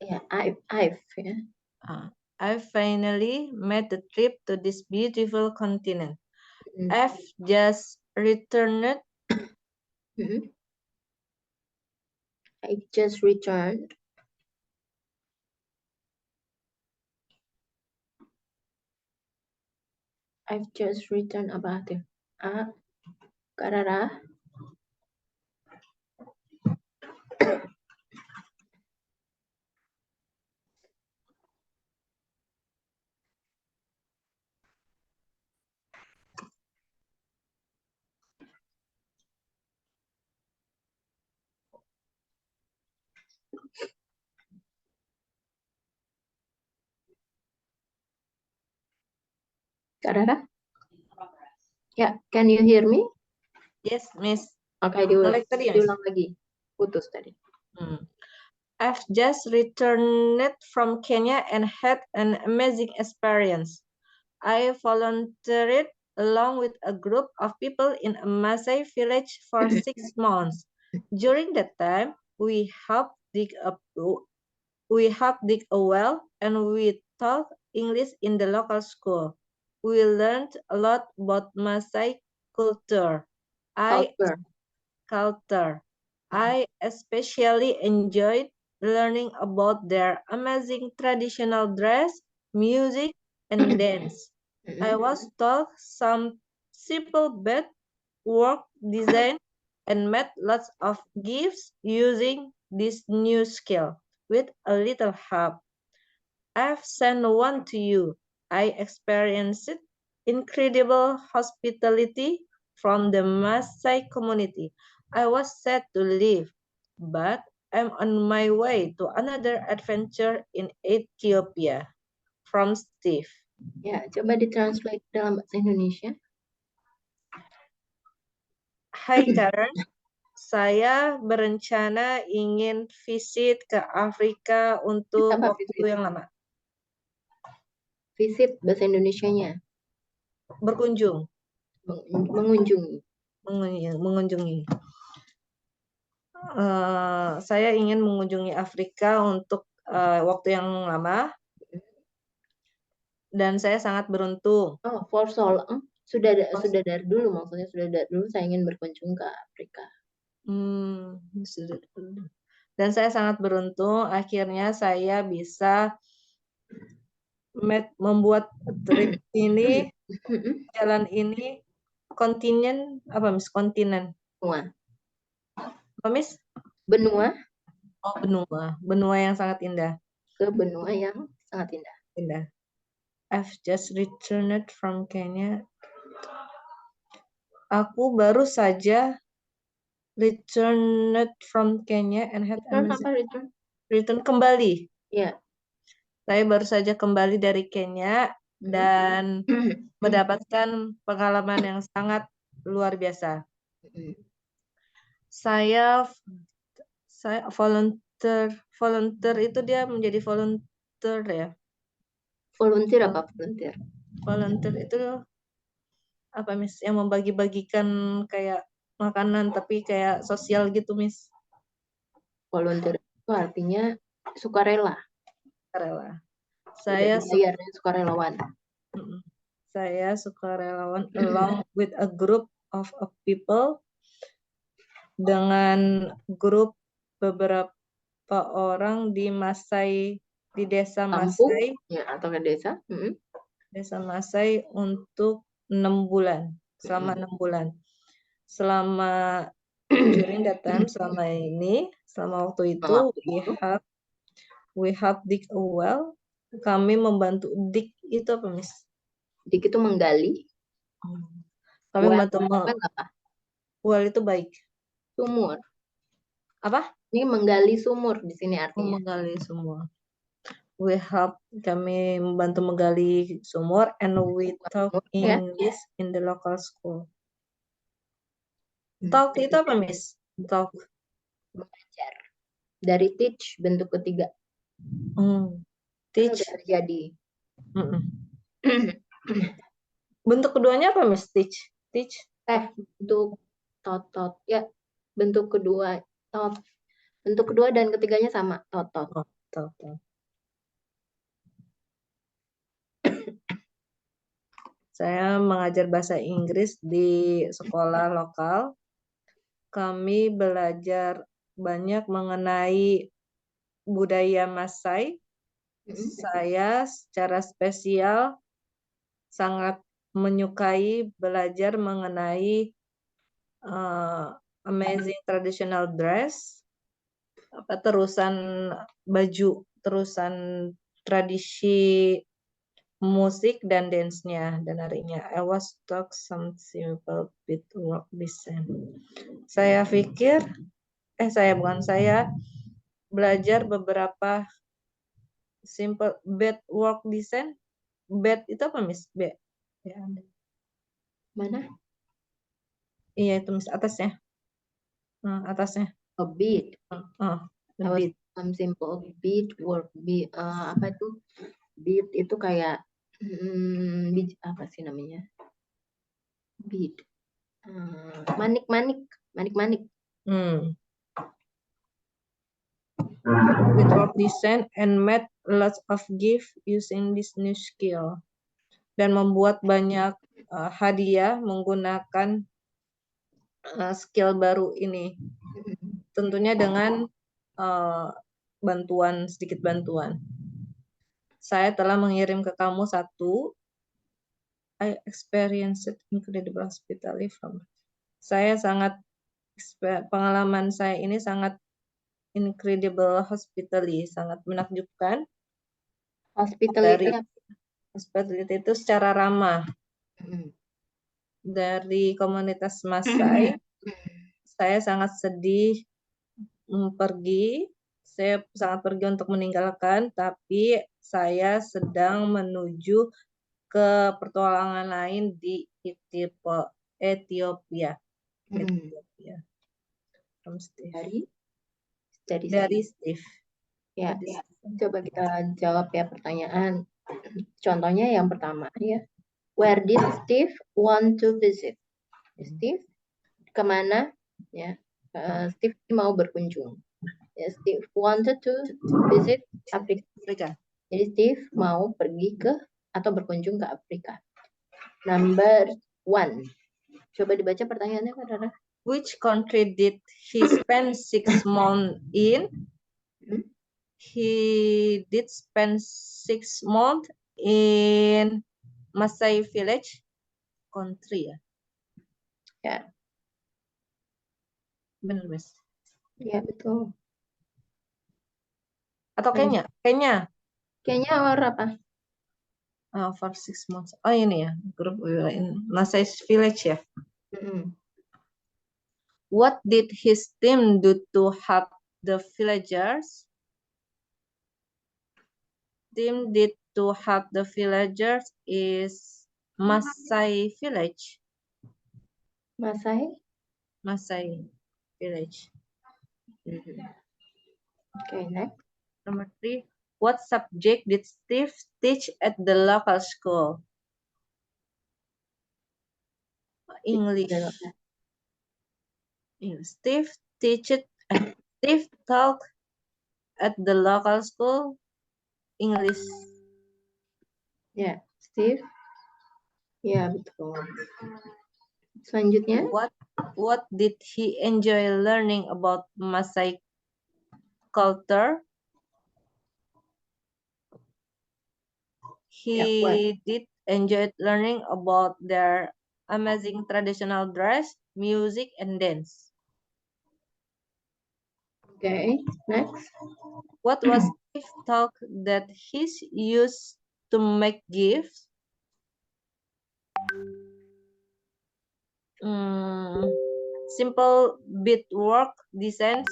Ya, I've ya. I finally made the trip to this beautiful continent. I've just returned. I just returned. I've just returned apa tuh? Karara. Karara? Ya, can you hear me? Yes, Miss. Oke, diulang lagi. Putus tadi. I've just returned from Kenya and had an amazing experience. I volunteered along with a group of people in a Maasai village for 6 months. During that time, we helped dig a well and we taught English in the local school. We learned a lot about Maasai culture. I especially enjoyed learning about their amazing traditional dress, music, and dance. I was taught some simple bead work design and made lots of gifts using this new skill with a little help. I've sent one to you. I experienced incredible hospitality from the Maasai community. I was sad to leave, but I'm on my way to another adventure in Ethiopia. From Steve. Ya, coba ditranslate dalam bahasa Indonesia. Hai Karen, saya berencana ingin visit ke Afrika untuk waktu yang lama. Visit bahasa Indonesianya. Berkunjung. Mengunjungi. Mengunjungi. Saya ingin mengunjungi Afrika untuk waktu yang lama. Dan saya sangat beruntung. Oh, for so long. Sudah dari dulu, maksudnya sudah dari dulu saya ingin berkunjung ke Afrika. Dan saya sangat beruntung akhirnya saya bisa membuat trip ini, jalan ini, kontinen, apa Miss? Kontinen. Benua. Apa Miss? Benua. Oh, benua. Benua yang sangat indah. Ke benua yang sangat indah. Indah. I've just returned from Kenya. Aku baru saja returned from Kenya and had return kembali. Ya. Saya baru saja kembali dari Kenya dan mendapatkan pengalaman yang sangat luar biasa. Saya volunteer itu dia menjadi volunteer ya. Volunteer apa volunteer? Volunteer itu apa Miss? Yang membagi-bagikan kayak makanan tapi kayak sosial gitu Miss. Volunteer itu artinya sukarela. Sukarela. Saya sukarelawan. Saya sukarelawan along with a group of people, dengan grup beberapa orang di Maasai, di desa Maasai. Ya, atau ke desa. Desa Maasai untuk 6 bulan. Selama 6 bulan. Selama during that time, selama waktu itu, we have dig a well. Kami membantu dig itu apa Miss? Dig itu menggali. Kami membantu well itu baik. Sumur. Apa? Ini menggali sumur di sini artinya. Menggali sumur. Kami membantu menggali sumur and we talk English in the local school. Talk itu apa Miss? Talk. Mengajar. Dari teach bentuk ketiga. Teach. Terjadi. Bentuk keduanya apa, Miss? Teach. Bentuk tot. Ya, bentuk kedua tot. Bentuk kedua dan ketiganya sama, tot. Saya mengajar bahasa Inggris di sekolah lokal. Kami belajar banyak mengenai budaya Masai. Saya secara spesial sangat menyukai belajar mengenai amazing traditional dress, terusan baju, terusan tradisi musik dan dance-nya dan narinya. I was taught some simple beadwork design. Saya belajar beberapa simple beadwork design. Bead itu apa, Miss? B. Ya. Mana? Iya, itu Miss, atasnya. Atasnya. A bead. Bead. Some simple beadwork. Apa itu? Bead itu kayak apa sih namanya? Bead. Manik-manik. Beadwork design and made lots of gift using this new skill. Dan membuat banyak hadiah menggunakan skill baru ini. Tentunya dengan sedikit bantuan. Saya telah mengirim ke kamu satu. I experienced incredible hospitality from. Pengalaman saya ini sangat incredible hospitality, sangat menakjubkan. Hospitality itu secara ramah. Dari komunitas Masai, saya sangat sedih saya sangat pergi untuk meninggalkan, tapi saya sedang menuju ke petualangan lain di Ethiopia. Dari Steve. Ya, coba kita jawab ya pertanyaan. Contohnya yang pertama ya. Where did Steve want to visit? Steve kemana? Ya, Steve mau berkunjung. Ya, Steve wanted to visit Afrika. Jadi Steve mau pergi ke atau berkunjung ke Afrika. Number 1. Coba dibaca pertanyaannya, Kak Rara. Which country did he spend 6 months in? He did spend 6 months in Masai village country ya. Ya. Benar, Mas. Ya, betul. Atau Kenya? Kenya or apa? For 6 months. Oh, ini ya. Grup in Masai village ya. What did his team do to help the villagers? Team did to help the villagers is Masai village. Masai village. Okay, next. Number 3. What subject did Steve teach at the local school? English. Steve taught at the local school English. Ya, Steve. Ya, betul. Selanjutnya. What did he enjoy learning about Masai culture? He did enjoy learning about their amazing traditional dress, music, and dance. Okay, next. What was Steve taught that he used to make gifts? Simple beadwork designs.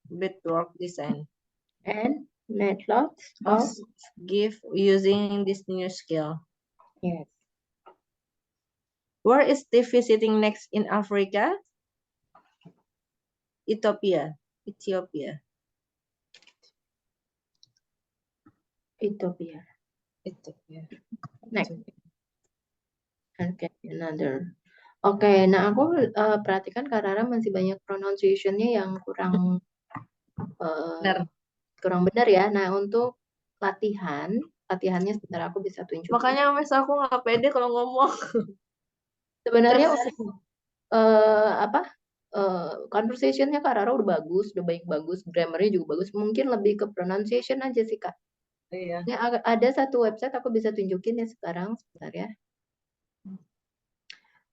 Beadwork design. And made lots of gift using this new skill. Yes. Where is Steve visiting next in Africa? Ethiopia. Ethiopia. Next. Okay, another. Oke, nah aku perhatikan Kak Rara masih banyak pronunciation-nya yang kurang benar ya. Nah, untuk latihannya sebentar aku bisa tunjukin. Makanya Mas aku nggak pede kalau ngomong. Sebenarnya conversation-nya Kak Rara udah bagus, udah bagus, grammar-nya juga bagus. Mungkin lebih ke pronunciation aja sih Kak. Iya. Ini ada satu website aku bisa tunjukin ya sekarang, sebentar ya.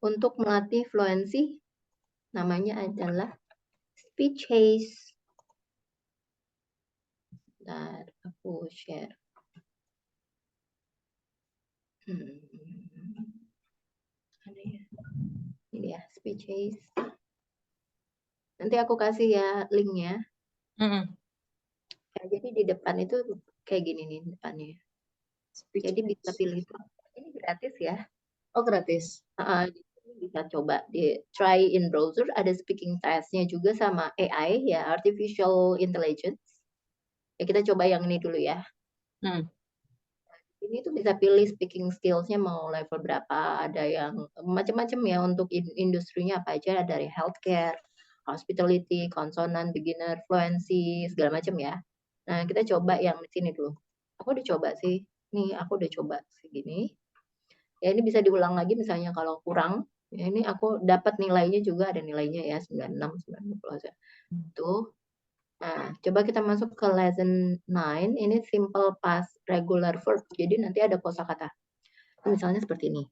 Untuk melatih fluency, namanya adalah Speechhaze. Bentar, aku share. Ada ya. Ini ya, Speechhaze. Nanti aku kasih ya linknya. Ya, jadi di depan itu kayak gini nih depannya. Jadi bisa pilih. Ini gratis ya. Oh, gratis. Bisa coba di try in browser, ada speaking test-nya juga sama AI ya, artificial intelligence. Ya kita coba yang ini dulu ya. Ini tuh bisa pilih speaking skills-nya mau level berapa, ada yang macam-macam ya untuk industrinya apa aja, dari healthcare, hospitality, consonant, beginner, fluency, segala macam ya. Nah, kita coba yang di sini dulu. Aku udah coba sih. Nih, aku udah coba segini. Ya, ini bisa diulang lagi misalnya kalau kurang. Ya, ini aku dapat nilainya juga, ada nilainya ya, 96, 90. Tuh. Nah, coba kita masuk ke lesson 9. Ini simple past regular verb. Jadi nanti ada kosakata. Misalnya seperti ini.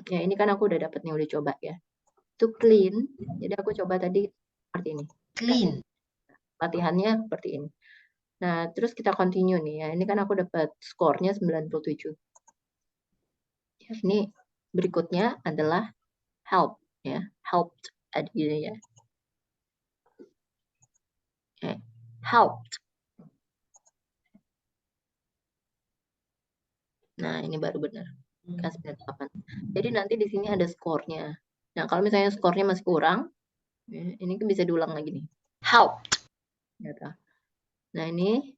Ya, ini kan aku udah dapat nih, udah coba ya. To clean. Jadi aku coba tadi seperti ini. Clean. Latihannya seperti ini. Nah, terus kita continue nih ya. Ini kan aku dapat skornya 97. Ya, ini berikutnya adalah help ya. Helped ada gini ya. Helped. Nah, ini baru benar. Kan 98. Jadi nanti di sini ada skornya. Nah, kalau misalnya skornya masih kurang, ini kan bisa diulang lagi nih. Helped. Nah, ini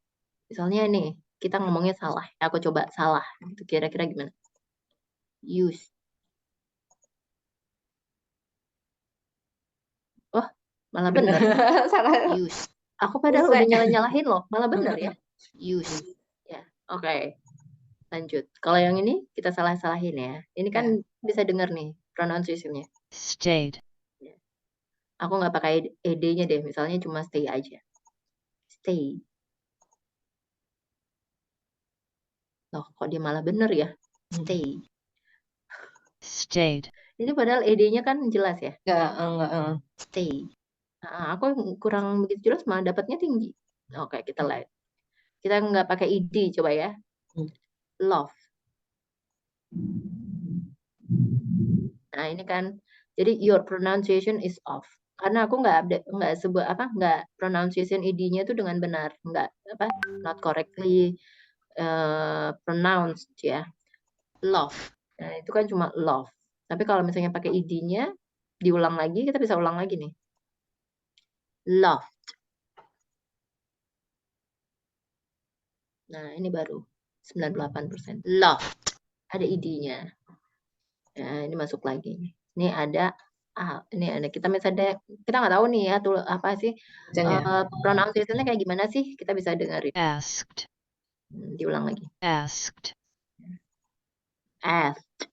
misalnya nih, kita ngomongnya salah. Aku coba salah. Itu kira-kira gimana? Use. Oh, malah benar. Use. Aku padahal udah nyala-nyalahin loh. Malah benar ya. Use. Ya, oke. Lanjut. Kalau yang ini kita salah-salahin ya. Ini kan bisa dengar nih pronunciation-nya. Stayed. Aku nggak pakai ed-nya deh. Misalnya cuma stay aja. Stay. Loh, kok dia malah bener ya? Stay. Stayed. Ini padahal ed-nya kan jelas ya? Enggak. Stay. Nah, aku kurang begitu jelas, malah dapatnya tinggi. Oke, kita lihat. Kita nggak pakai id, coba ya. Love. Nah, ini kan, jadi your pronunciation is off. Karena aku nggak pronunciation id-nya itu dengan benar, not correctly pronounced ya. Love. Nah, itu kan cuma love. Tapi kalau misalnya pakai id-nya, diulang lagi, kita bisa ulang lagi nih. Loved. Nah, ini baru 98%. Loved. Ada id-nya. Nah, ini masuk lagi. Ini ada kita misalnya kita nggak tahu nih ya tuh apa sih pronunciation-nya kayak gimana sih, kita bisa dengerin. Asked. Diulang lagi. Asked. Asked.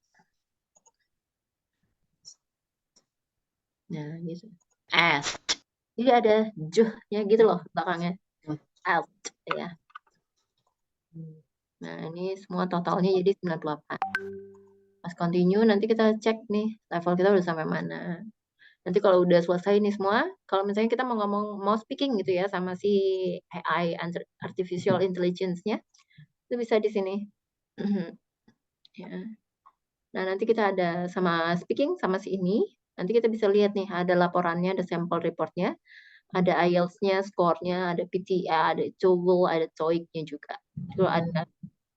Nah, gitu. Asked. Jadi ada juh-nya gitu loh belakangnya. Asked ya. Nah, ini semua totalnya jadi 98. Pas continue, nanti kita cek nih, level kita udah sampai mana. Nanti kalau udah selesai nih semua, kalau misalnya kita mau speaking gitu ya, sama si AI, artificial intelligence-nya, itu bisa di sini. Ya. Nah, nanti kita ada sama speaking, sama si ini, nanti kita bisa lihat nih, ada laporannya, ada sampel report-nya, ada IELTS-nya, score-nya, ada PTA, ada TOEFL, ada TOEIC-nya juga. Itu ada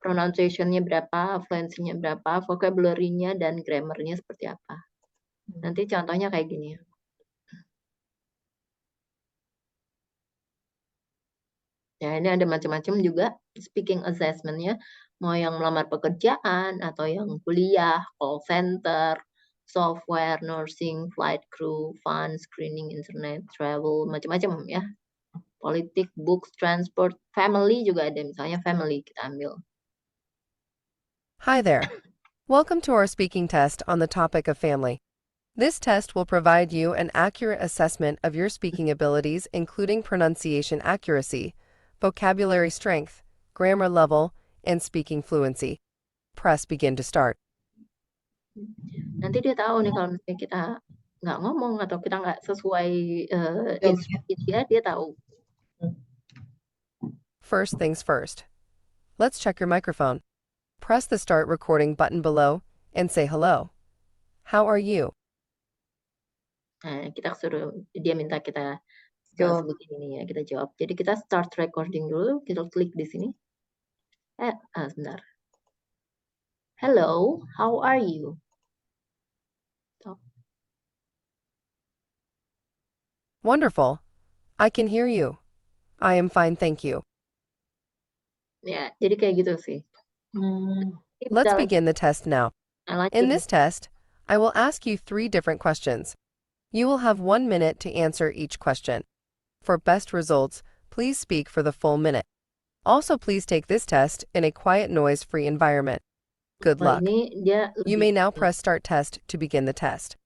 pronunciation-nya berapa, fluency-nya berapa, vocabulary-nya, dan grammar-nya seperti apa. Nanti contohnya kayak gini. Ya, ini ada macam-macam juga speaking assessment-nya, mau yang melamar pekerjaan atau yang kuliah, call center, software, nursing, flight crew, fund, screening, internet, travel, macam-macam ya. Politik, books, transport, family juga ada, misalnya family kita ambil. Hi there. Welcome to our speaking test on the topic of family. This test will provide you an accurate assessment of your speaking abilities, including pronunciation accuracy, vocabulary strength, grammar level, and speaking fluency. Press begin to start. Nanti dia tahu nih kalau misalnya kita nggak ngomong atau kita nggak sesuai instruksi dia tahu. First things first. Let's check your microphone. Press the start recording button below and say hello. How are you? Nah, kita suruh dia minta kita sebutin ini ya, kita jawab. Jadi kita start recording dulu, kita klik di sini. Sebentar. Hello, how are you? Wonderful. I can hear you. I am fine, thank you. Ya, jadi kayak gitu sih. Let's begin the test now. In this test, I will ask you 3 different questions. You will have 1 minute to answer each question. For best results, please speak for the full minute. Also, please take this test in a quiet, noise-free environment. Good luck. You may now press Start Test to begin the test.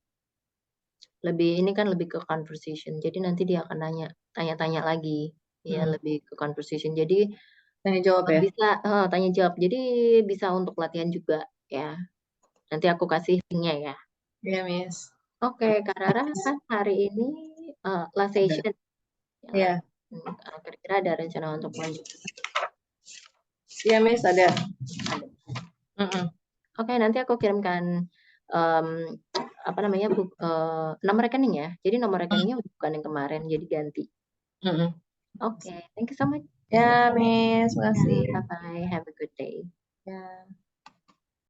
Ini kan lebih ke conversation. Jadi nanti dia akan tanya-tanya lagi. Ya, lebih ke conversation. Jadi Tanya jawab ya? Bisa tanya jawab. Jadi bisa untuk latihan juga ya. Nanti aku kasih linknya ya. Iya, Miss. Oke, Kak Rara kan hari ini last session. Iya. Kira-kira ada rencana untuk lanjut? Iya, Miss, ada. Oke, nanti aku kirimkan nomor rekening ya. Jadi nomor rekeningnya bukan yang kemarin, jadi ganti. Oke, thank you so much. Ya, Miss, makasih. Bye-bye, have a good day.